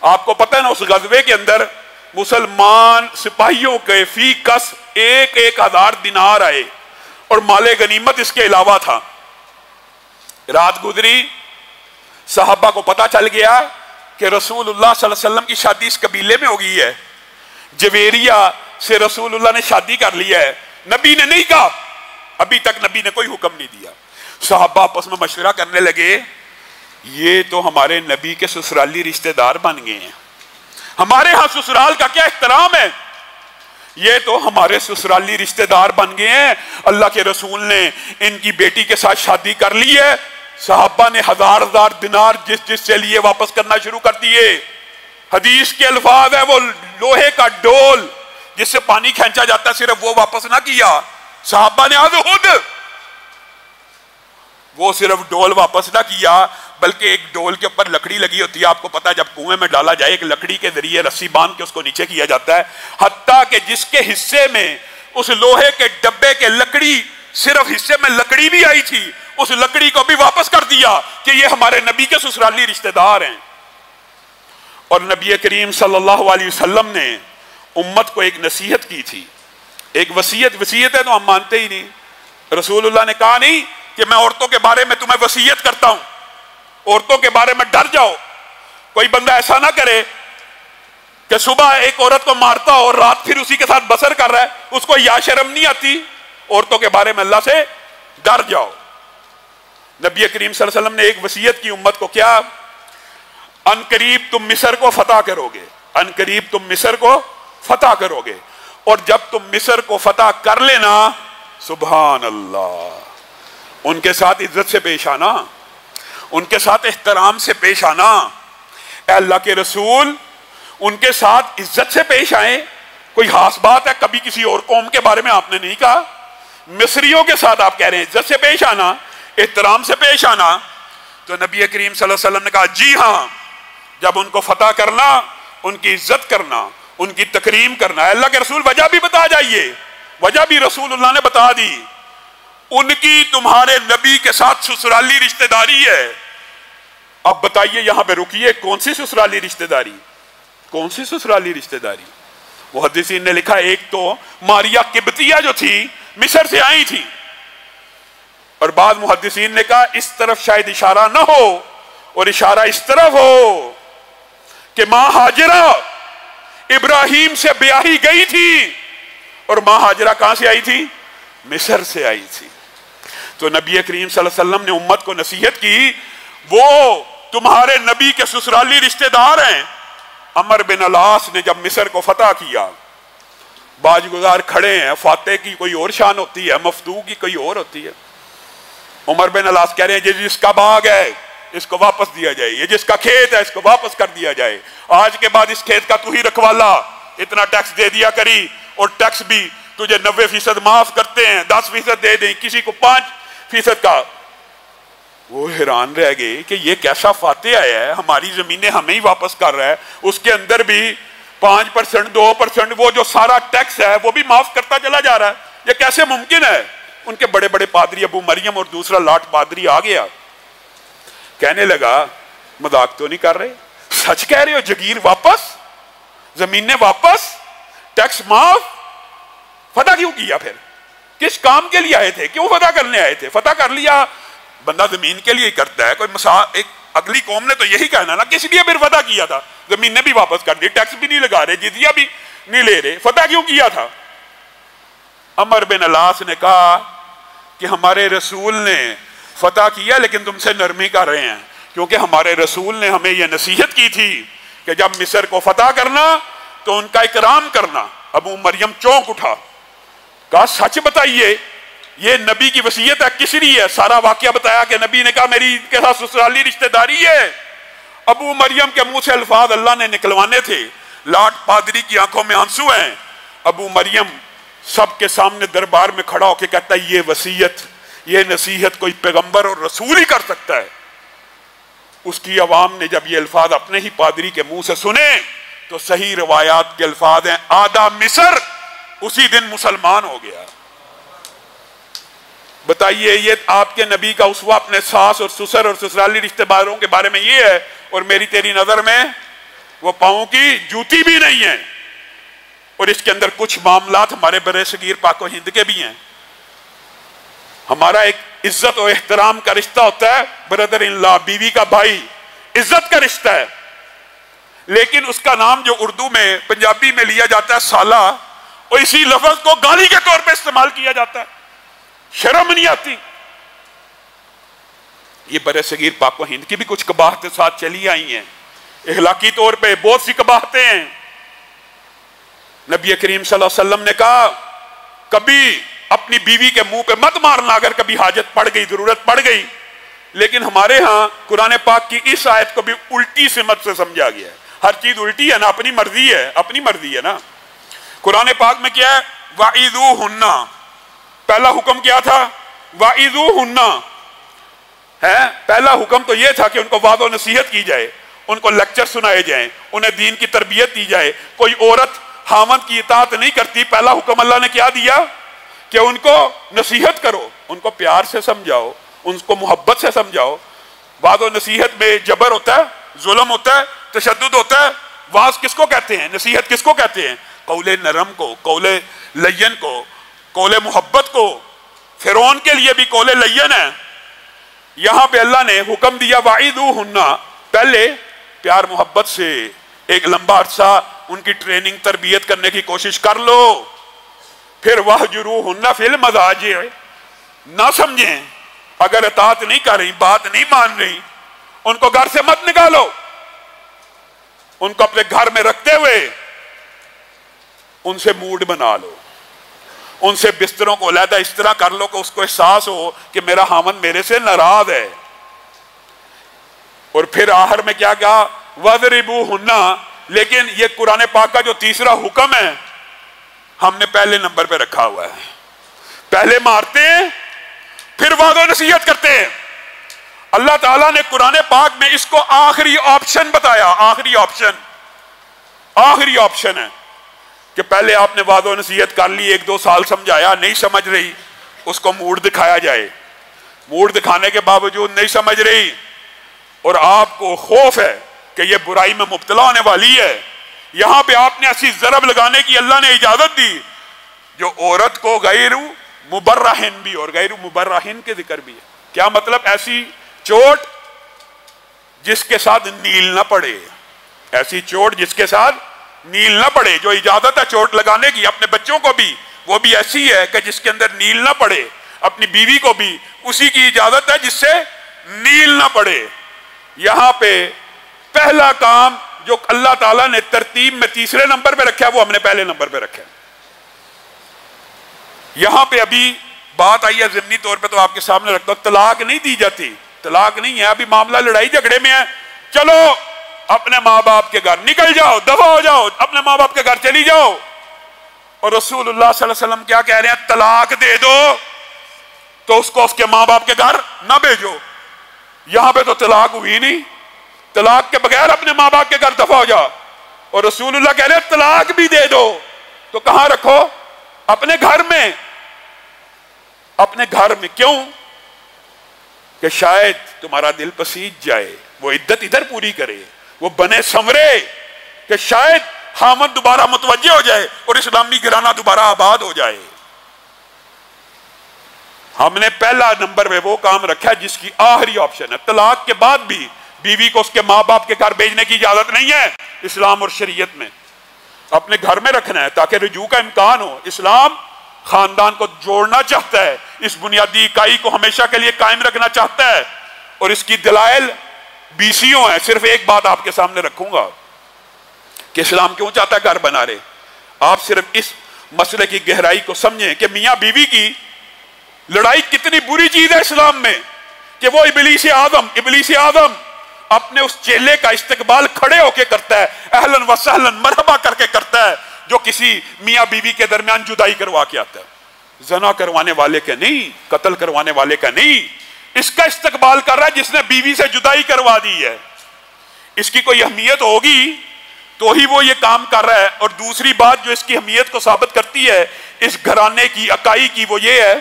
آپ کو پتہ ہے نا اس غزوے کے اندر مسلمان سپاہیوں کے فی کس 1,000 دینار آئے اور مال غنیمت اس کے علاوہ تھا۔ رات گزری، صحابہ کو پتہ چل گیا کہ رسول اللہ صلی اللہ علیہ وسلم کی شادی اس قبیلے میں ہو گئی ہے، جویریہ سے رسول اللہ نے شادی کر لی ہے۔ نبی نے نہیں کہا، ابھی تک نبی نے کوئی حکم نہیں دیا۔ صحابہ آپس میں مشورہ کرنے لگے، یہ تو ہمارے نبی کے سسرالی رشتہ دار بن گئے ہیں، ہمارے ہاں سسرال کا کیا احترام ہے، یہ تو ہمارے سسرالی رشتہ دار بن گئے ہیں، اللہ کے رسول نے ان کی بیٹی کے ساتھ شادی کر لی ہے۔ صحابہ نے 1,000 دینار جس سے لیے واپس کرنا شروع کر دیے۔ حدیث کے الفاظ ہے، وہ لوہے کا ڈول جس سے پانی کھینچا جاتا ہے صرف وہ واپس نہ کیا، صحابہ نے خود وہ صرف ڈول واپس نہ کیا بلکہ ایک ڈول کے اوپر لکڑی لگی ہوتی ہے، آپ کو پتا جب کنویں میں ڈالا جائے ایک لکڑی کے ذریعے رسی باندھ کے اس کو نیچے کیا جاتا ہے، حتیٰ کہ جس کے حصے میں اس لوہے کے ڈبے کے لکڑی صرف حصے میں لکڑی بھی آئی تھی، اس لکڑی کو بھی واپس کر دیا کہ یہ ہمارے نبی کے سسرالی رشتہ دار ہیں۔ اور نبی کریم صلی اللہ علیہ وسلم نے امت کو ایک نصیحت کی تھی، ایک وصیت ہے تو ہم مانتے ہی نہیں۔ رسول اللہ نے کہا نہیں کہ میں عورتوں کے بارے میں تمہیں وصیت کرتا ہوں، عورتوں کے بارے میں ڈر جاؤ۔ کوئی بندہ ایسا نہ کرے کہ صبح ایک عورت کو مارتا ہو اور رات پھر اسی کے ساتھ بسر کر رہا ہے، اس کو یا شرم نہیں آتی؟ عورتوں کے بارے میں اللہ سے ڈر جاؤ۔ نبی کریم صلی اللہ علیہ وسلم نے ایک وصیت کی امت کو، کیا؟ ان قریب تم مصر کو فتح کرو گے، ان قریب تم مصر کو فتح کرو گے، اور جب تم مصر کو فتح کر لینا، سبحان اللہ، ان کے ساتھ عزت سے پیش آنا، ان کے ساتھ احترام سے پیش آنا۔ اے اللہ کے رسول، ان کے ساتھ عزت سے پیش آئیں۔ کوئی خاص بات ہے؟ کبھی کسی اور قوم کے بارے میں آپ نے نہیں کہا، مصریوں کے ساتھ آپ کہہ رہے ہیں عزت سے پیش آنا، احترام سے پیش آنا۔ تو نبی کریم صلی اللہ علیہ وسلم نے کہا جی ہاں، جب ان کو فتح کرنا، ان کی عزت کرنا، ان کی تکریم کرنا۔ اللہ کے رسول وجہ بھی بتا جائیے، وجہ بھی رسول اللہ نے بتا دی، ان کی تمہارے نبی کے ساتھ سسرالی رشتہ داری ہے۔ اب بتائیے، یہاں پہ رکیے، کون سی سسرالی رشتہ داری؟ کون سی سسرالی رشتہ داری؟ محدثین نے لکھا ایک تو ماریا قبطیہ جو تھی مصر سے آئی تھی، اور بعض محدثین نے کہا اس طرف شاید اشارہ نہ ہو، اور اشارہ اس طرف ہو کہ ماں ہاجرہ ابراہیم سے بیاہی گئی تھی، اور ماں ہاجرہ کہاں سے آئی تھی؟ مصر سے آئی تھی۔ تو نبی کریم صلی اللہ علیہ وسلم نے امت کو نصیحت کی، وہ تمہارے نبی کے سسرالی رشتہ دار ہیں۔ عمر بن العاص نے جب مصر کو فتح کیا، باج گزار کھڑے ہیں، فاتح کی کوئی اور شان ہوتی ہے، مفتوح کی کوئی اور ہوتی ہے۔ عمر بن العاص کہہ رہے ہیں یہ جس کا باغ ہے اس کو واپس دیا جائے، یہ جس کا کھیت ہے اس کو واپس کر دیا جائے، آج کے بعد اس کھیت کا تو ہی رکھوالا، اتنا ٹیکس دے دیا کری، اور ٹیکس بھی تجھے 90% معاف کرتے ہیں، 10% دے دیں، کسی کو 5% کا۔ وہ حیران رہ گئے کہ یہ کیسا فاتح آیا ہے، ہماری زمینیں ہمیں ہی واپس کر رہا ہے، اس کے اندر بھی 5%، 2%، وہ جو سارا ٹیکس ہے وہ بھی معاف کرتا چلا جا رہا ہے، یہ کیسے ممکن ہے؟ ان کے بڑے بڑے پادری ابو مریم اور دوسرا لاٹ پادری آ گیا، کہنے لگا مذاق تو نہیں کر رہے، سچ کہہ رہے ہو؟ جگیر واپس، زمینیں واپس، ٹیکس معاف؟ فتح کیوں کیا پھر؟ کس کام کے لیے آئے تھے؟ کیوں فتح کرنے آئے تھے؟ فتح کر لیا، بندہ زمین کے لیے ہی کرتا ہے، کوئی ایک اگلی قوم نے تو یہی کہنا نا، کس لیے پھر فتح کیا تھا؟ زمینیں بھی واپس کر دی، ٹیکس بھی نہیں لگا رہے، جزیہ بھی نہیں لے رہے، فتح کیوں کیا تھا؟ عمر بن العاص نے کہا کہ ہمارے رسول نے فتح کیا لیکن تم سے نرمی کر رہے ہیں، کیونکہ ہمارے رسول نے ہمیں یہ نصیحت کی تھی کہ جب مصر کو فتح کرنا تو ان کا اکرام کرنا۔ ابو مریم چونک اٹھا، کہا سچ بتائیے، یہ نبی کی وصیت ہے کس لیے ہے؟ سارا واقعہ بتایا کہ نبی نے کہا میری ان کے ساتھ سسرالی رشتہ داری ہے۔ ابو مریم کے منہ سے الفاظ اللہ نے نکلوانے تھے، لاٹ پادری کی آنکھوں میں آنسو ہیں۔ ابو مریم سب کے سامنے دربار میں کھڑا ہو کے کہتا ہے یہ وصیت، یہ نصیحت کوئی پیغمبر اور رسول ہی کر سکتا ہے۔ اس کی عوام نے جب یہ الفاظ اپنے ہی پادری کے منہ سے سنے تو صحیح روایات کے الفاظ ہیں آدھا مصر اسی دن مسلمان ہو گیا۔ بتائیے، یہ آپ کے نبی کا اسوہ اپنے ساس اور سسر اور سسرالی رشتہ داروں کے بارے میں یہ ہے، اور میری تیری نظر میں وہ پاؤں کی جوتی بھی نہیں ہے، اور اس کے اندر کچھ معاملات ہمارے برے صغیر پاک و ہند کے بھی ہیں۔ ہمارا ایک عزت و احترام کا رشتہ ہوتا ہے، بردر ان لا، بیوی کا بھائی، عزت کا رشتہ ہے، لیکن اس کا نام جو اردو میں پنجابی میں لیا جاتا ہے سالہ، اور اسی لفظ کو گالی کے طور پہ استعمال کیا جاتا ہے، شرم نہیں آتی۔ یہ برے صغیر پاک و ہند کی بھی کچھ قباحتیں ساتھ چلی آئی ہیں، اخلاقی طور پہ بہت سی قباحتیں ہیں۔ نبی کریم صلی اللہ علیہ وسلم نے کہا کبھی اپنی بیوی کے منہ پہ مت مارنا اگر کبھی حاجت پڑ گئی، ضرورت پڑ گئی، لیکن ہمارے ہاں قرآن پاک کی اس آیت کو بھی الٹی سمت سے سمجھا گیا ہے۔ ہر چیز الٹی ہے نا، اپنی مرضی ہے، اپنی مرضی ہے نا۔ قرآن پاک میں کیا ہے؟ وَعِذُوهُنَّ، پہلا حکم کیا تھا؟ وَعِذُوهُنَّ ہے، پہلا حکم تو یہ تھا کہ ان کو وعظ و نصیحت کی جائے، ان کو لیکچر سنائے جائیں، انہیں دین کی تربیت دی جائے۔ کوئی عورت خاوند کی اطاعت نہیں کرتی، پہلا حکم اللہ نے کیا دیا کہ ان کو نصیحت کرو، ان کو پیار سے سمجھاؤ، ان کو محبت سے سمجھاؤ۔ وعظ و نصیحت میں جبر ہوتا ہے، ظلم ہوتا ہے، تشدد ہوتا ہے۔ وعظ کس کو کہتے ہیں؟ نصیحت کس کو کہتے ہیں؟ قول نرم کو، قول لین کو، قول محبت کو۔ فرعون کے لیے بھی قول لین ہے۔ یہاں پہ اللہ نے حکم دیا وَعِذُوهُنَّ، پہلے پیار محبت سے ایک لمبا عرصہ ان کی ٹریننگ تربیت کرنے کی کوشش کر لو، پھر وَهْجُرُوهُنَّ فِي الْمَضَاجِعِ، نہ سمجھیں، اگر اطاعت نہیں کر رہی، بات نہیں مان رہی، ان کو گھر سے مت نکالو، ان کو اپنے گھر میں رکھتے ہوئے ان سے موڈ بنا لو، ان سے بستروں کو علیحدہ اس طرح کر لو کہ اس کو احساس ہو کہ میرا خاوند میرے سے ناراض ہے۔ اور پھر آخر میں کیا کہا؟ وَضْرِبُوهُنَّ۔ لیکن یہ قرآن پاک کا جو تیسرا حکم ہے ہم نے پہلے نمبر پہ رکھا ہوا ہے۔ پہلے مارتے ہیں پھر وعظ و نصیحت کرتے ہیں۔ اللہ تعالیٰ نے قرآن پاک میں اس کو آخری آپشن بتایا، آخری آپشن ہے کہ پہلے آپ نے وعظ و نصیحت کر لی، 1-2 سال سمجھایا، نہیں سمجھ رہی، اس کو موڈ دکھایا جائے، موڈ دکھانے کے باوجود نہیں سمجھ رہی اور آپ کو خوف ہے کہ یہ برائی میں مبتلا ہونے والی ہے، یہاں پہ آپ نے ایسی ضرب لگانے کی اللہ نے اجازت دی جو عورت کو غیر مبرہن بھی اور غیر مبرہن کے ذکر بھی ہے۔ کیا مطلب؟ ایسی چوٹ جس کے ساتھ نیل نہ پڑے، ایسی چوٹ جس کے ساتھ نیل نہ پڑے۔ جو اجازت ہے چوٹ لگانے کی اپنے بچوں کو بھی، وہ بھی ایسی ہے کہ جس کے اندر نیل نہ پڑے، اپنی بیوی کو بھی اسی کی اجازت ہے جس سے نیل نہ پڑے۔ یہاں پہ پہلا کام جو اللہ تعالیٰ نے ترتیب میں تیسرے نمبر پہ رکھا ہے وہ ہم نے پہلے نمبر پہ رکھا ہے۔ یہاں پہ ابھی بات آئی ہے ضمنی طور پہ تو آپ کے سامنے رکھتا ہوں، طلاق نہیں دی جاتی، طلاق نہیں ہے، ابھی معاملہ لڑائی جھگڑے میں ہے، چلو اپنے ماں باپ کے گھر نکل جاؤ، دفع ہو جاؤ، اپنے ماں باپ کے گھر چلی جاؤ۔ اور رسول اللہ صلی اللہ علیہ وسلم کیا کہہ رہے ہیں؟ طلاق دے دو تو اس کو اس کے ماں باپ کے گھر نہ بھیجو۔ یہاں پہ تو طلاق ہوئی نہیں، طلاق کے بغیر اپنے ماں باپ کے گھر دفع ہو جا، اور رسول اللہ کہہ رہے ہیں طلاق بھی دے دو تو کہاں رکھو؟ اپنے گھر میں، اپنے گھر میں۔ کیوں؟ کہ شاید تمہارا دل پسیج جائے، وہ عدت ادھر پوری کرے، وہ بنے سنورے، کہ شاید خامد دوبارہ متوجہ ہو جائے اور اسلامی گھرانہ دوبارہ آباد ہو جائے۔ ہم نے پہلا نمبر پہ وہ کام رکھا ہے جس کی آخری آپشن ہے۔ طلاق کے بعد بھی بیوی کو اس کے ماں باپ کے گھر بھیجنے کی اجازت نہیں ہے اسلام اور شریعت میں، اپنے گھر میں رکھنا ہے تاکہ رجوع کا امکان ہو۔ اسلام خاندان کو جوڑنا چاہتا ہے، اس بنیادی اکائی کو ہمیشہ کے لیے قائم رکھنا چاہتا ہے، اور اس کی دلائل بیسیوں ہیں۔ صرف ایک بات آپ کے سامنے رکھوں گا کہ اسلام کیوں چاہتا ہے گھر بنا رہے۔ آپ صرف اس مسئلے کی گہرائی کو سمجھیں کہ میاں بیوی کی لڑائی کتنی بری چیز ہے اسلام میں، کہ وہ ابلیس اعظم اپنے اس چیلے کا استقبال کھڑے ہو کے کرتا ہے، اہلاً و سہلاً مرحبا کر کے کرتا ہے، جو کسی میاں بیوی کے درمیان جدائی کروا کے آتا ہے، زنا کروانے والے کے نہیں، قتل کروانے والے کا نہیں، اس کا استقبال کر رہا ہے جس نے بیوی سے جدائی کروا دی ہے۔ اس کی کوئی اہمیت ہوگی تو ہی وہ یہ کام کر رہا ہے۔ اور دوسری بات جو اس کی اہمیت کو ثابت کرتی ہے اس گھرانے کی اکائی کی، وہ یہ ہے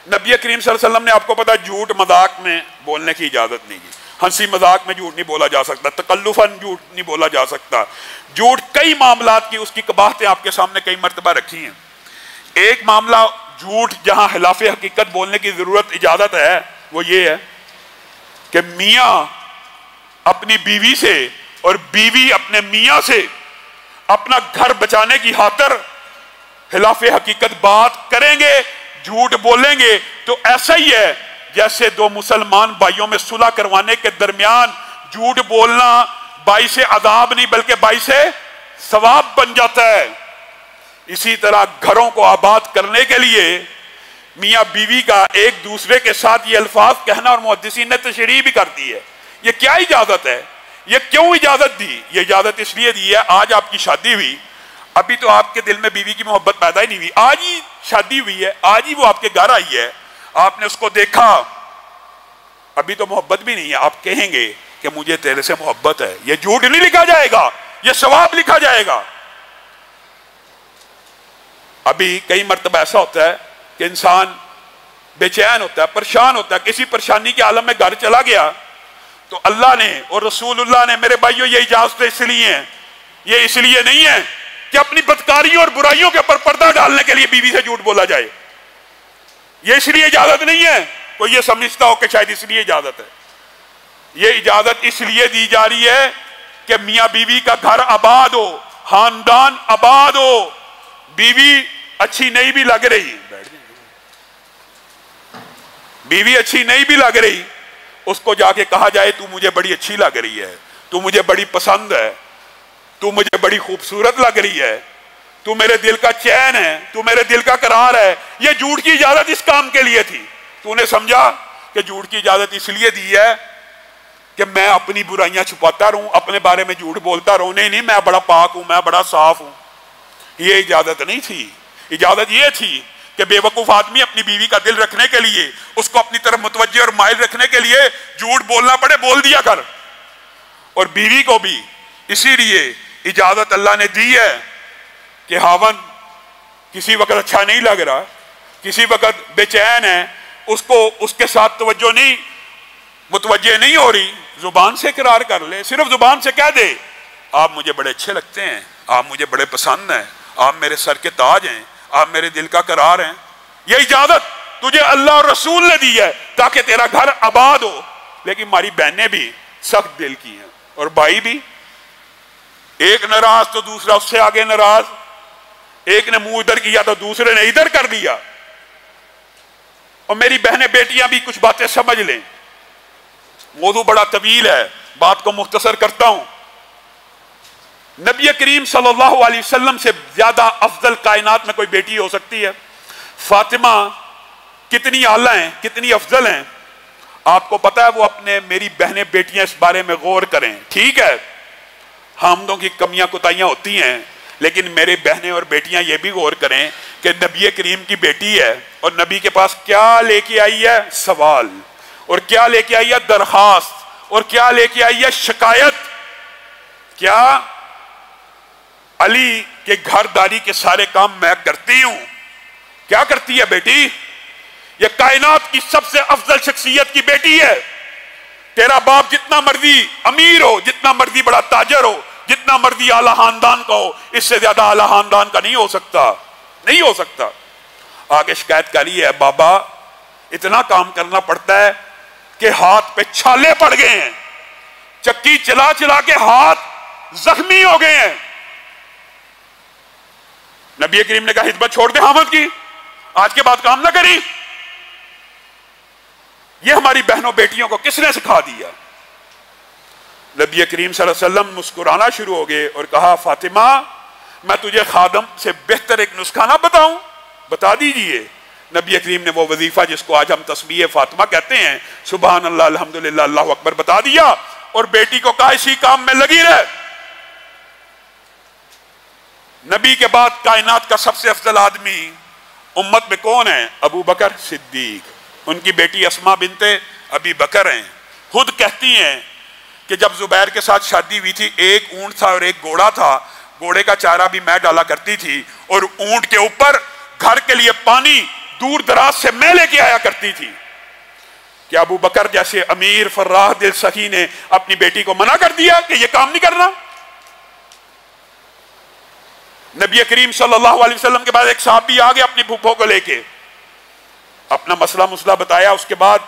نبی کریم صلی اللہ علیہ وسلم نے، آپ کو پتا جھوٹ مذاق میں بولنے کی اجازت نہیں دی، ہنسی مذاق میں جھوٹ نہیں بولا جا سکتا، تکلفاً جھوٹ نہیں بولا جا سکتا، جھوٹ کئی معاملات کی اس کی قباحتیں آپ کے سامنے کئی مرتبہ رکھی ہیں۔ ایک معاملہ جھوٹ جہاں خلاف حقیقت بولنے کی ضرورت اجازت ہے وہ یہ ہے کہ میاں اپنی بیوی سے اور بیوی اپنے میاں سے اپنا گھر بچانے کی خاطر خلاف حقیقت بات کریں گے، جھوٹ بولیں گے، تو ایسا ہی ہے جیسے دو مسلمان بھائیوں میں صلح کروانے کے درمیان جھوٹ بولنا باعث عذاب نہیں بلکہ باعث ثواب بن جاتا ہے۔ اسی طرح گھروں کو آباد کرنے کے لیے میاں بیوی کا ایک دوسرے کے ساتھ یہ الفاظ کہنا، اور محدثین نے تشریح بھی کر دی ہے۔ یہ کیا اجازت ہے؟ یہ کیوں اجازت دی؟ یہ اجازت اس لیے دی ہے، آج آپ کی شادی ہوئی، ابھی تو آپ کے دل میں بیوی کی محبت پیدا ہی نہیں ہوئی، آج ہی شادی ہوئی ہے، آج ہی وہ آپ کے گھر آئی ہے، آپ نے اس کو دیکھا، ابھی تو محبت بھی نہیں ہے، آپ کہیں گے کہ مجھے تیرے سے محبت ہے، یہ جھوٹ نہیں لکھا جائے گا، یہ ثواب لکھا جائے گا۔ ابھی کئی مرتبہ ایسا ہوتا ہے کہ انسان بے چین ہوتا ہے، پریشان ہوتا ہے، کسی پریشانی کے عالم میں گھر چلا گیا تو اللہ نے اور رسول اللہ نے، میرے بھائیوں یہ اجازت اس لیے ہیں، یہ اس لیے نہیں ہے کہ اپنی بدکاریوں اور برائیوں کے اوپر پردہ ڈالنے کے لیے بیوی سے جھوٹ بولا جائے، یہ اس لیے اجازت نہیں ہے کوئی یہ سمجھتا ہو کہ شاید اس لیے اجازت ہے۔ یہ اجازت اس لیے دی جا رہی ہے کہ میاں بیوی کا گھر آباد ہو، خاندان آباد ہو، بیوی اچھی نہیں بھی لگ رہی، بیوی اچھی نہیں بھی لگ رہی، اس کو جا کے کہا جائے تو مجھے بڑی اچھی لگ رہی ہے، تو مجھے بڑی پسند ہے، تو مجھے بڑی خوبصورت لگ رہی ہے، تو میرے دل کا چین ہے، تو میرے دل کا قرار ہے. یہ جھوٹ کی اجازت اس کام کے لیے تھی. تو نے سمجھا کہ جھوٹ کی اجازت اس لیے دی ہے کہ میں اپنی برائیاں چھپاتا رہوں، اپنے بارے میں جھوٹ بولتا رہوں. نہیں میں بڑا پاک ہوں، میں بڑا صاف ہوں. یہ اجازت نہیں تھی. اجازت یہ تھی کہ بے وقوف آدمی اپنی بیوی کا دل رکھنے کے لیے، اس کو اپنی طرف متوجہ اور مائل رکھنے کے لیے جھوٹ بولنا پڑے، بول دیا کر. اور بیوی کو بھی اسی لیے اجازت اللہ نے دی ہے کہ خاوند کسی وقت اچھا نہیں لگ رہا، کسی وقت بے چین ہے، اس کو اس کے ساتھ توجہ نہیں، متوجہ نہیں ہو رہی، زبان سے اقرار کر لے. صرف زبان سے کہہ دے آپ مجھے بڑے اچھے لگتے ہیں، آپ مجھے بڑے پسند ہیں، آپ میرے سر کے تاج ہیں، آپ میرے دل کا قرار ہیں. یہ اجازت تجھے اللہ اور رسول نے دی ہے تاکہ تیرا گھر آباد ہو. لیکن ہماری بہنیں بھی سخت دل کی ہیں، اور بھائی بھی. ایک ناراض تو دوسرا اس سے آگے ناراض، ایک نے منہ ادھر کیا تو دوسرے نے ادھر کر دیا. اور میری بہنیں بیٹیاں بھی کچھ باتیں سمجھ لیں. موضوع بڑا طویل ہے، بات کو مختصر کرتا ہوں. نبی کریم صلی اللہ علیہ وسلم سے زیادہ افضل کائنات میں کوئی بیٹی ہو سکتی ہے؟ فاطمہ کتنی اعلیٰ ہیں، کتنی افضل ہیں. آپ کو پتا ہے وہ اپنے میری بہنیں بیٹیاں اس بارے میں غور کریں. ٹھیک ہے حامدوں کی کمیاں کوتاہیاں ہوتی ہیں، لیکن میرے بہنیں اور بیٹیاں یہ بھی غور کریں کہ نبی کریم کی بیٹی ہے اور نبی کے پاس کیا لے کے آئی ہے؟ سوال. اور کیا لے کے آئی ہے؟ درخواست. اور کیا لے کے آئی ہے؟ شکایت. کیا علی کے گھر داری کے سارے کام میں کرتی ہوں. کیا کرتی ہے بیٹی؟ یہ کائنات کی سب سے افضل شخصیت کی بیٹی ہے. تیرا باپ جتنا مرضی امیر ہو، جتنا مرضی بڑا تاجر ہو، جتنا مرضی اعلیٰ خاندان کا ہو، اس سے زیادہ اعلیٰ خاندان کا نہیں ہو سکتا، نہیں ہو سکتا. آگے شکایت کری ہے بابا اتنا کام کرنا پڑتا ہے کہ ہاتھ پہ چھالے پڑ گئے ہیں، چکی چلا چلا کے ہاتھ زخمی ہو گئے ہیں. نبی کریم نے کہا خدمت چھوڑ دے حامد کی، آج کے بعد کام نہ کری. یہ ہماری بہنوں بیٹیوں کو کس نے سکھا دیا؟ نبی کریم صلی اللہ علیہ وسلم مسکرانا شروع ہو گئے اور کہا فاطمہ میں تجھے خادم سے بہتر ایک نسخہ نہ بتاؤں؟ بتا دیجئے. نبی کریم نے وہ وظیفہ جس کو آج ہم تسبیح فاطمہ کہتے ہیں، سبحان اللہ الحمدللہ اللہ اکبر، بتا دیا اور بیٹی کو کہا اسی کام میں لگی رہ. نبی کے بعد کائنات کا سب سے افضل آدمی امت میں کون ہے؟ ابو بکر صدیق. ان کی بیٹی اسما بنت ابی بکر ہیں. خود کہتی ہیں کہ جب زبیر کے ساتھ شادی ہوئی تھی ایک اونٹ تھا اور ایک گھوڑا تھا، گھوڑے کا چارہ بھی میں ڈالا کرتی تھی اور اونٹ کے اوپر گھر کے لیے پانی دور دراز سے میں لے کے آیا کرتی تھی. کہ ابو بکر جیسے امیر فراح دل سخی نے اپنی بیٹی کو منع کر دیا کہ یہ کام نہیں کرنا؟ نبی کریم صلی اللہ علیہ وسلم کے بعد ایک صحابی آ گیا اپنی پھوپھو کو لے کے، اپنا مسئلہ بتایا. اس کے بعد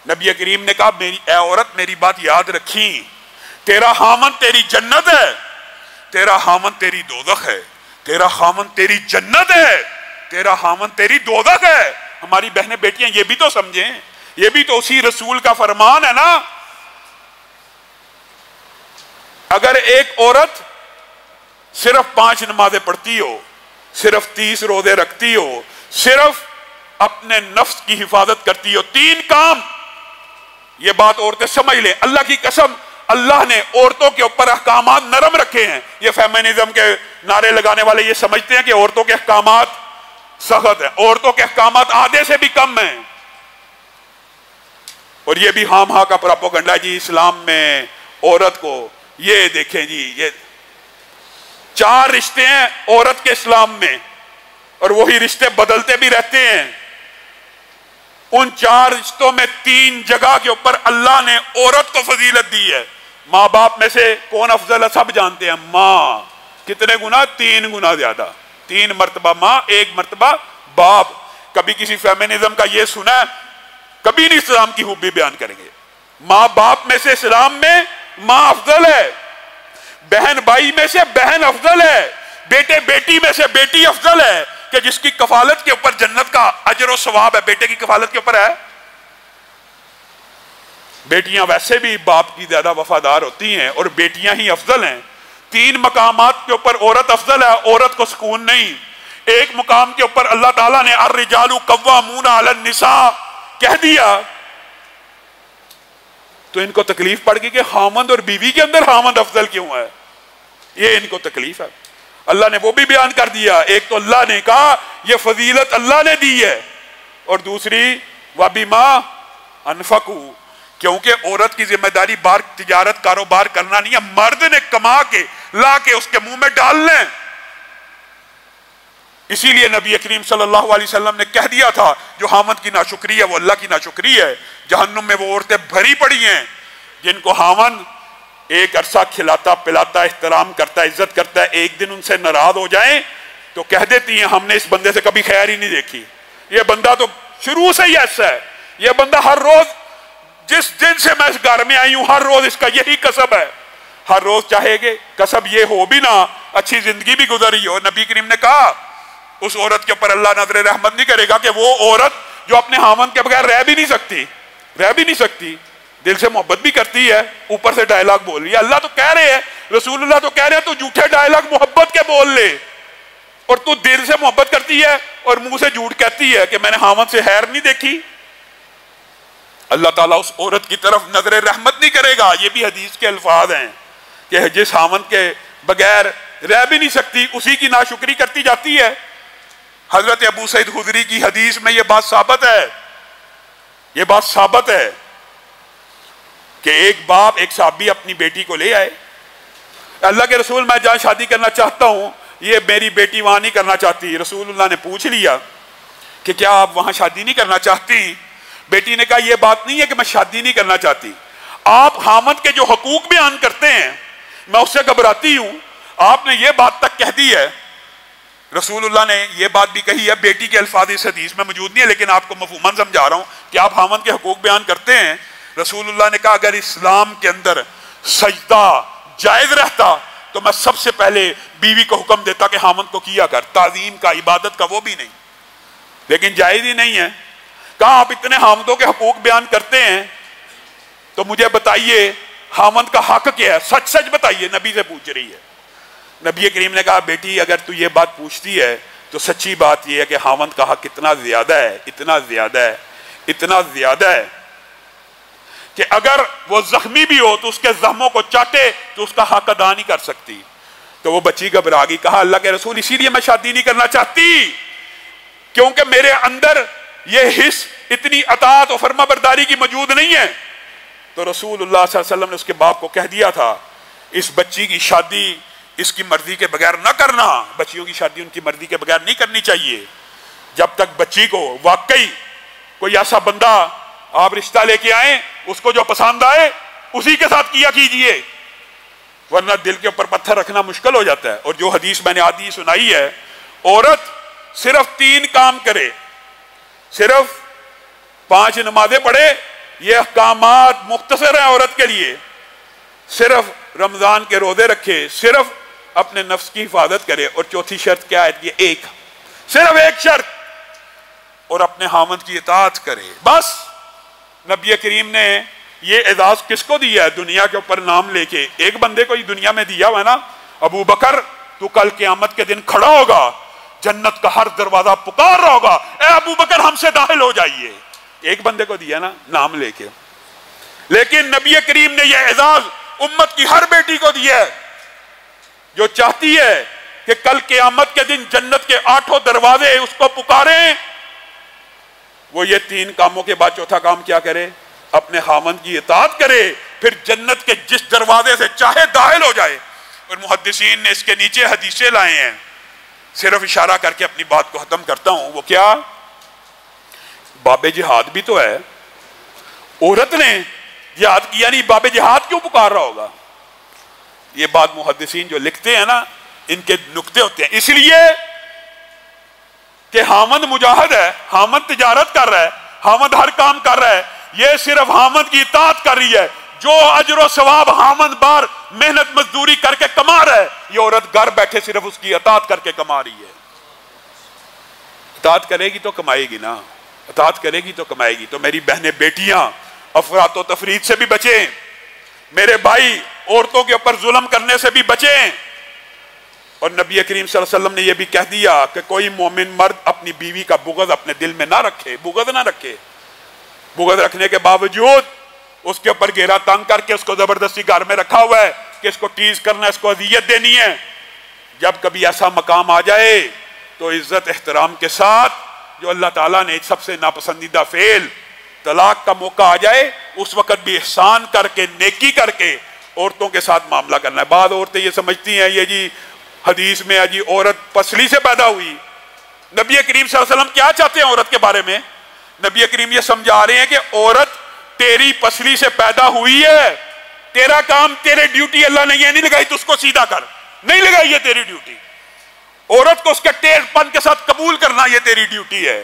نبی کریم نے کہا اے عورت میری بات یاد رکھی، تیرا خامن تیری جنت ہے، تیرا خامن تیری دوزخ ہے. تیرا خامن تیری جنت ہے، تیرا خامن تیری دوزخ ہے. ہماری بہنیں بیٹیاں یہ بھی تو سمجھیں، یہ بھی تو اسی رسول کا فرمان ہے نا. اگر ایک عورت صرف 5 نمازیں پڑھتی ہو، صرف 30 روزے رکھتی ہو، صرف اپنے نفس کی حفاظت کرتی ہو، 3 کام، یہ بات عورتیں سمجھ لیں. اللہ کی قسم اللہ نے عورتوں کے اوپر احکامات نرم رکھے ہیں. یہ فیمنزم کے نعرے لگانے والے یہ سمجھتے ہیں کہ عورتوں کے احکامات سخت ہیں. عورتوں کے احکامات آدھے سے بھی کم ہیں. اور یہ بھی ہام ہاں کا پراپوگنڈا جی اسلام میں عورت کو، یہ دیکھیں جی یہ 4 رشتے ہیں عورت کے اسلام میں اور وہی رشتے بدلتے بھی رہتے ہیں. ان 4 رشتوں میں 3 جگہ کے اوپر اللہ نے عورت کو فضیلت دی ہے. ماں باپ میں سے کون افضل ہے سب جانتے ہیں. ماں کتنے گنا؟ 3 گنا زیادہ. 3 مرتبہ ماں، 1 مرتبہ باپ. کبھی کسی فیمنزم کا یہ سنا ہے؟ کبھی نہیں اسلام کی خوبی بیان کریں گے. ماں باپ میں سے اسلام میں ماں افضل ہے، بہن بھائی میں سے بہن افضل ہے، بیٹے بیٹی میں سے بیٹی افضل ہے. کہ جس کی کفالت کے اوپر جنت کا اجر و ثواب ہے، بیٹے کی کفالت کے اوپر ہے. بیٹیاں ویسے بھی باپ کی زیادہ وفادار ہوتی ہیں اور بیٹیاں ہی افضل ہیں. 3 مقامات کے اوپر عورت افضل ہے, عورت کو سکون نہیں. ایک مقام کے اوپر اللہ تعالیٰ نے الرجال قوامون علی النساء کہہ دیا تو ان کو تکلیف پڑ گئی کہ خامند اور بیوی کے اندر خامند افضل کیوں ہے, یہ ان کو تکلیف ہے. اللہ نے وہ بھی بیان کر دیا. ایک تو اللہ نے کہا یہ فضیلت اللہ نے دی ہے, اور دوسری وَبِمَا أَنفَقُوا, کیونکہ عورت کی ذمہ داری باہر تجارت کاروبار کرنا نہیں ہے, مرد نے کما کے لا کے اس کے منہ میں ڈال لیں. اسی لیے نبی کریم صلی اللہ علیہ وسلم نے کہہ دیا تھا جو خامند کی ناشکری ہے وہ اللہ کی ناشکری ہے. جہنم میں وہ عورتیں بھری پڑی ہیں جن کو خامند ایک عرصہ کھلاتا پلاتا احترام کرتا عزت کرتا ہے, ایک دن ان سے ناراض ہو جائیں تو کہہ دیتی ہیں ہم نے اس بندے سے کبھی خیر ہی نہیں دیکھی, یہ بندہ تو شروع سے ہی ایسا ہے, یہ بندہ ہر روز جس دن سے میں اس گھر میں آئی ہوں ہر روز اس کا یہی کسب ہے. ہر روز چاہے گے کسب یہ ہو بھی نہ, اچھی زندگی بھی گزری ہو. نبی کریم نے کہا اس عورت کے اوپر اللہ نظر رحمت نہیں کرے گا کہ وہ عورت جو اپنے خامند کے بغیر رہ بھی نہیں سکتی, دل سے محبت بھی کرتی ہے, اوپر سے ڈائلاگ بول رہی ہے. اللہ تو کہہ رہے ہیں, رسول اللہ تو کہہ رہے ہیں تو جھوٹے ڈائلاگ محبت کے بول لے, اور تو دل سے محبت کرتی ہے اور منہ سے جھوٹ کہتی ہے کہ میں نے خامند سے خیر نہیں دیکھی. اللہ تعالیٰ اس عورت کی طرف نظر رحمت نہیں کرے گا. یہ بھی حدیث کے الفاظ ہیں کہ جس خامند کے بغیر رہ بھی نہیں سکتی اسی کی ناشکری کرتی جاتی ہے. حضرت ابو سعید خدری کی حدیث میں یہ بات ثابت ہے کہ ایک باپ ایک صحابی اپنی بیٹی کو لے آئے, اللہ کے رسول میں جہاں شادی کرنا چاہتا ہوں یہ میری بیٹی وہاں نہیں کرنا چاہتی. رسول اللہ نے پوچھ لیا کہ کیا آپ وہاں شادی نہیں کرنا چاہتی؟ بیٹی نے کہا یہ بات نہیں ہے کہ میں شادی نہیں کرنا چاہتی, آپ خامند کے جو حقوق بیان کرتے ہیں میں اس سے گھبراتی ہوں. آپ نے یہ بات تک کہہ دی ہے, رسول اللہ نے یہ بات بھی کہی ہے, بیٹی کے الفاظ اس حدیث میں موجود نہیں ہے لیکن آپ کو مفہوماً سمجھا رہا ہوں کہ آپ خامند کے حقوق بیان کرتے ہیں. رسول اللہ نے کہا اگر اسلام کے اندر سجدہ جائز رہتا تو میں سب سے پہلے بیوی کو حکم دیتا کہ خامند کو کیا کر, تعظیم کا عبادت کا وہ بھی نہیں, لیکن جائز ہی نہیں ہے. کہاں آپ اتنے خامندوں کے حقوق بیان کرتے ہیں تو مجھے بتائیے خامند کا حق کیا ہے, سچ سچ بتائیے. نبی سے پوچھ رہی ہے. نبی کریم نے کہا بیٹی اگر تو یہ بات پوچھتی ہے تو سچی بات یہ ہے کہ خامند کا حق اتنا زیادہ ہے کہ اگر وہ زخمی بھی ہو تو اس کے زخموں کو چاٹے تو اس کا حق ادا نہیں کر سکتی. تو وہ بچی گھبرا گئی, کہا اللہ کے رسول اسی لیے میں شادی نہیں کرنا چاہتی کیونکہ میرے اندر یہ حص اتنی اطاعت و فرما برداری کی موجود نہیں ہے. تو رسول اللہ صلی اللہ علیہ وسلم نے اس کے باپ کو کہہ دیا تھا اس بچی کی شادی اس کی مرضی کے بغیر نہ کرنا. بچیوں کی شادی ان کی مرضی کے بغیر نہیں کرنی چاہیے. جب تک بچی کو واقعی کوئی ایسا بندہ آپ رشتہ لے کے آئیں اس کو جو پسند آئے اسی کے ساتھ کیا کیجئے, ورنہ دل کے اوپر پتھر رکھنا مشکل ہو جاتا ہے. اور جو حدیث میں نے آدھی سنائی ہے, عورت صرف 3 کام کرے, صرف 5 نمازیں پڑھے, یہ احکامات مختصر ہیں عورت کے لیے, صرف رمضان کے روزے رکھے, صرف اپنے نفس کی حفاظت کرے, اور چوتھی شرط کیا ہے یہ صرف ایک شرط, اور اپنے خامند کی اطاعت کرے. بس نبی کریم نے یہ اعزاز کس کو دیا ہے دنیا کے اوپر نام لے کے؟ ایک بندے کو ہی دنیا میں دیا ہوا ہے نا, ابو بکر تو کل قیامت کے دن کھڑا ہوگا, جنت کا ہر دروازہ پکار رہا ہوگا اے ابو بکر ہم سے داخل ہو جائیے. ایک بندے کو دیا نا نام لے کے, لیکن نبی کریم نے یہ اعزاز امت کی ہر بیٹی کو دیا ہے جو چاہتی ہے کہ کل قیامت کے دن جنت کے 8 دروازے اس کو پکاریں. وہ یہ 3 کاموں کے بعد چوتھا کام کیا کرے؟ اپنے خامند کی اطاعت کرے, پھر جنت کے جس دروازے سے چاہے داخل ہو جائے. اور محدثین نے اس کے نیچے حدیثیں لائے ہیں, صرف اشارہ کر کے اپنی بات کو ختم کرتا ہوں. وہ کیا؟ باب جہاد بھی تو ہے, عورت نے جہاد کیا نہیں, باب جہاد کیوں پکار رہا ہوگا؟ یہ بات محدثین جو لکھتے ہیں نا ان کے نکتے ہوتے ہیں. اس لیے کہ خامند مجاہد ہے, خامند تجارت کر رہا ہے, خامند ہر کام کر رہا ہے, یہ صرف خامند کی اطاعت کر رہی ہے. جو اجر و ثواب خامند بار محنت مزدوری کر کے کما رہا ہے, یہ عورت گھر بیٹھے صرف اس کی اطاعت کر کے کما رہی ہے. اطاعت کرے گی تو کمائے گی نا, اطاعت کرے گی تو کمائے گی. تو میری بہنیں بیٹیاں افراط و تفرید سے بھی بچیں میرے بھائی، عورتوں کے اوپر ظلم کرنے سے بھی بچیں۔ اور نبی کریم صلی اللہ علیہ وسلم نے یہ بھی کہہ دیا کہ کوئی مومن مرد اپنی بیوی کا بغض اپنے دل میں نہ رکھے، بغض نہ رکھے، بغض رکھنے کے باوجود اس کے اوپر گھیرا تنگ کر کے اس کو زبردستی گھر میں رکھا ہوا ہے کہ اس کو ٹیز کرنا ہے، اس کو اذیت دینی ہے۔ جب کبھی ایسا مقام آ جائے تو عزت احترام کے ساتھ، جو اللہ تعالیٰ نے سب سے ناپسندیدہ فعل طلاق کا موقع آ جائے، اس وقت بھی احسان کر کے، نیکی کر کے عورتوں کے ساتھ معاملہ کرنا ہے۔ بعض عورتیں یہ سمجھتی ہیں یہ جی حدیث میں جی عورت پسلی سے پیدا ہوئی۔ نبی کریم صلی اللہ علیہ وسلم کیا چاہتے ہیں عورت کے بارے میں؟ نبی کریم یہ سمجھا رہے ہیں کہ عورت تیری پسلی سے پیدا ہوئی ہے، تیرا کام، تیرے ڈیوٹی اللہ نے یہ نہیں لگائی تو اس کو سیدھا کر، نہیں لگائی، یہ تیری ڈیوٹی۔ عورت کو اس کے ٹیڑھ پن کے ساتھ قبول کرنا یہ تیری ڈیوٹی ہے۔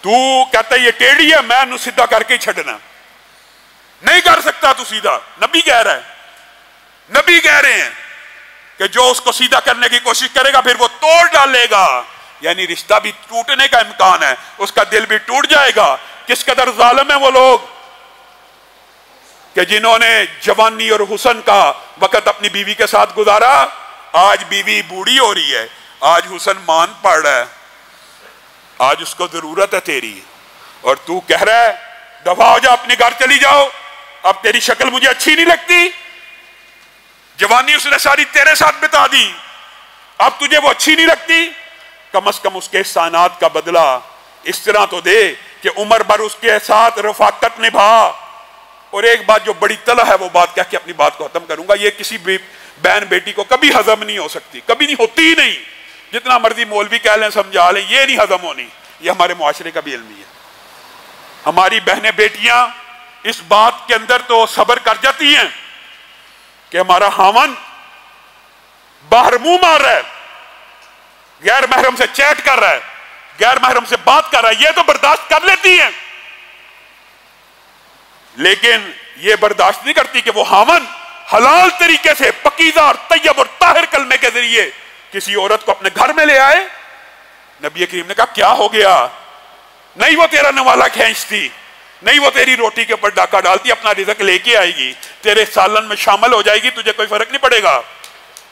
تو کہتا ہے یہ ٹیڑھی ہے، میں انہوں سیدھا کر کے ہی چھڑنا، نہیں کر سکتا تو سیدھا۔ نبی کہہ رہا ہے، نبی کہہ رہے ہیں کہ جو اس کو سیدھا کرنے کی کوشش کرے گا پھر وہ توڑ ڈالے گا، یعنی رشتہ بھی ٹوٹنے کا امکان ہے، اس کا دل بھی ٹوٹ جائے گا۔ کس قدر ظالم ہیں وہ لوگ کہ جنہوں نے جوانی اور حسن کا وقت اپنی بیوی کے ساتھ گزارا، آج بیوی بوڑھی ہو رہی ہے، آج حسن مان پڑ رہا ہے، آج اس کو ضرورت ہے تیری، اور تو کہہ رہا ہے دفع ہو جا، اپنے گھر چلی جاؤ، اب تیری شکل مجھے اچھی نہیں لگتی، جوانی اس نے ساری تیرے ساتھ بتا دی، اب تجھے وہ اچھی نہیں لگتی، کم از کم اس کے احسانات کا بدلہ اس طرح تو دے کہ عمر بھر اس کے ساتھ رفاقت نبھا۔ اور ایک بات جو بڑی طلح ہے وہ بات کہہ کے اپنی بات کو ختم کروں گا، یہ کسی بہن بیٹی کو کبھی ہضم نہیں ہو سکتی، کبھی نہیں ہوتی ہی نہیں، جتنا مرضی مولوی کہہ لیں سمجھا لیں، یہ نہیں ہضم ہونی، یہ ہمارے معاشرے کا بھی علم ہے۔ ہماری بہنیں بیٹیاں اس بات کے اندر تو صبر کر جاتی ہیں کہ ہمارا خاوند باہر منہ مار رہا ہے، غیر محرم سے چیٹ کر رہا ہے، غیر محرم سے بات کر رہا ہے، یہ تو برداشت کر لیتی ہیں، لیکن یہ برداشت نہیں کرتی کہ وہ خاوند حلال طریقے سے پاکیزہ اور طیب اور طاہر کلمے کے ذریعے کسی عورت کو اپنے گھر میں لے آئے۔ نبی کریم نے کہا کیا ہو گیا؟ نہیں وہ تیرا نوالا کھینچتی، نہیں وہ تیری روٹی کے اوپر ڈاکہ ڈالتی، اپنا رزق لے کے آئے گی، تیرے سالن میں شامل ہو جائے گی، تجھے کوئی فرق نہیں پڑے گا۔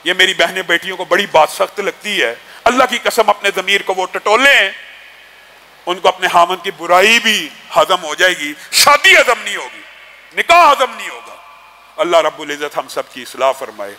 یہ میری بہنیں بیٹیوں کو بڑی بات سخت لگتی ہے، اللہ کی قسم اپنے ضمیر کو وہ ٹٹولیں، ان کو اپنے خاوند کی برائی بھی ہضم ہو جائے گی، شادی ہضم نہیں ہوگی، نکاح ہضم نہیں ہوگا۔ اللہ رب العزت ہم سب کی اصلاح فرمائے۔